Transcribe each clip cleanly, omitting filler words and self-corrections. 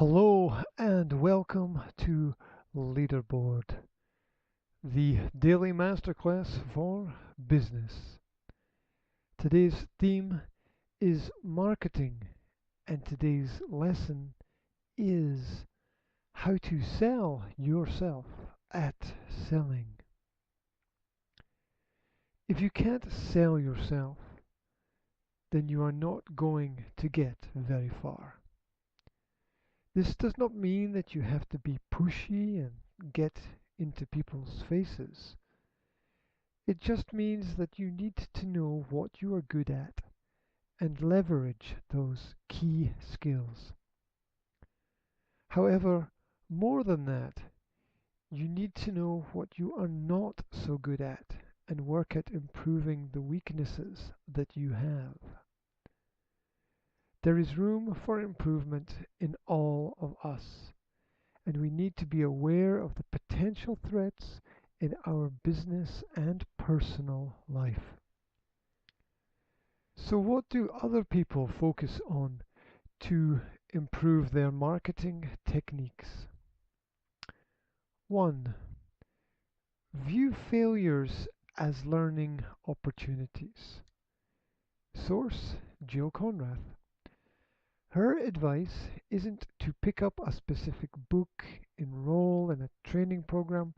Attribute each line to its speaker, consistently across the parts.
Speaker 1: Hello and welcome to Leaderboard, the daily masterclass for business. Today's theme is marketing, and today's lesson is how to sell yourself at selling. If you can't sell yourself, then you are not going to get very far. This does not mean that you have to be pushy and get into people's faces. It just means that you need to know what you are good at and leverage those key skills. However, more than that, you need to know what you are not so good at and work at improving the weaknesses that you have. There is room for improvement in all of us, and we need to be aware of the potential threats in our business and personal life. So, what do other people focus on to improve their marketing techniques? 1. View failures as learning opportunities. Source: Jill Konrath. Her advice isn't to pick up a specific book, enroll in a training program,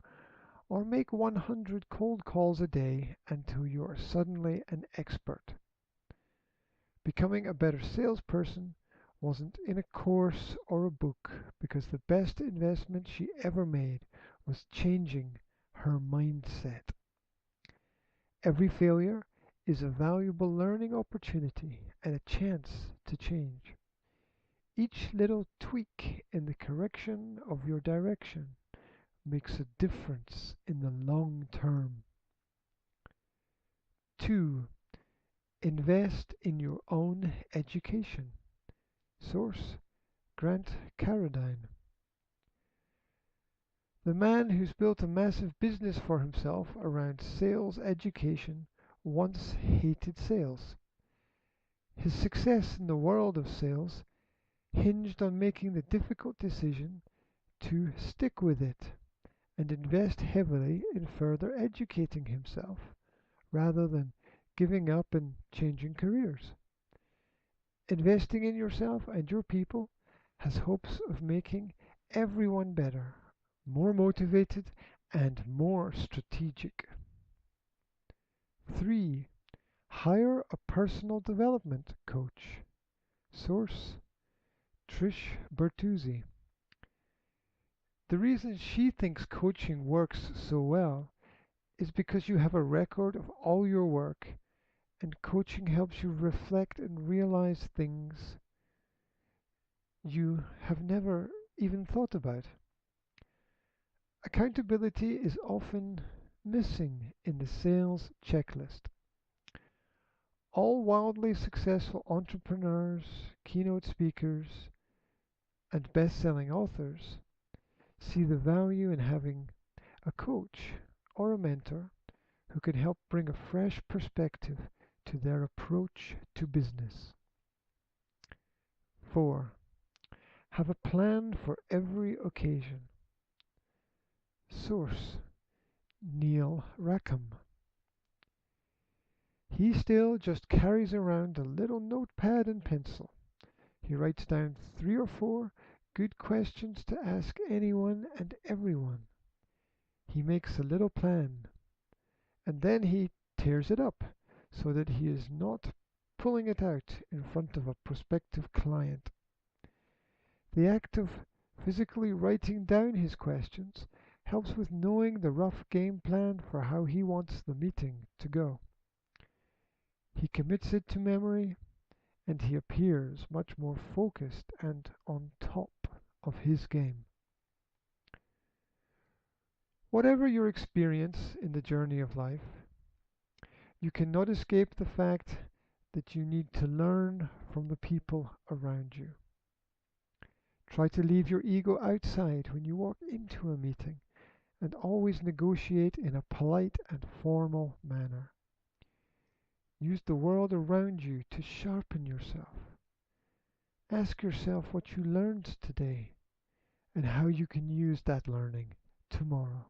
Speaker 1: or make 100 cold calls a day until you are suddenly an expert. Becoming a better salesperson wasn't in a course or a book, because the best investment she ever made was changing her mindset. Every failure is a valuable learning opportunity and a chance to change. Each little tweak in the correction of your direction makes a difference in the long term. 2. Invest in your own education. Source: Grant Carradine. The man who's built a massive business for himself around sales education once hated sales. His success in the world of sales hinged on making the difficult decision to stick with it and invest heavily in further educating himself rather than giving up and changing careers. Investing in yourself and your people has hopes of making everyone better, more motivated, and more strategic. 3. Hire a personal development coach. Source: Trish Bertuzzi. The reason she thinks coaching works so well is because you have a record of all your work, and coaching helps you reflect and realize things you have never even thought about. Accountability is often missing in the sales checklist. All wildly successful entrepreneurs, keynote speakers, and best selling authors see the value in having a coach or a mentor who can help bring a fresh perspective to their approach to business. 4. Have a plan for every occasion. Source: Neil Rackham. He still just carries around a little notepad and pencil. He writes down 3 or 4 good questions to ask anyone and everyone. He makes a little plan, and then he tears it up so that he is not pulling it out in front of a prospective client. The act of physically writing down his questions helps with knowing the rough game plan for how he wants the meeting to go. He commits it to memory, and he appears much more focused and on top of his game. Whatever your experience in the journey of life, you cannot escape the fact that you need to learn from the people around you. Try to leave your ego outside when you walk into a meeting, and always negotiate in a polite and formal manner. Use the world around you to sharpen yourself. Ask yourself what you learned today and how you can use that learning tomorrow.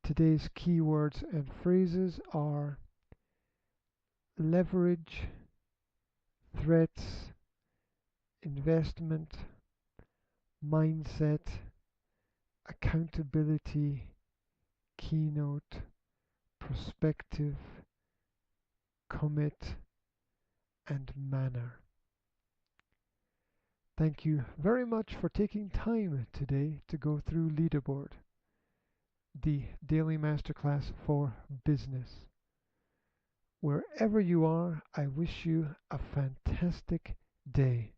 Speaker 1: Today's keywords and phrases are leverage, threats, investment, mindset, accountability, keynote, perspective, commit, and manner. Thank you very much for taking time today to go through Leaderboard, the daily masterclass for business. Wherever you are, I wish you a fantastic day.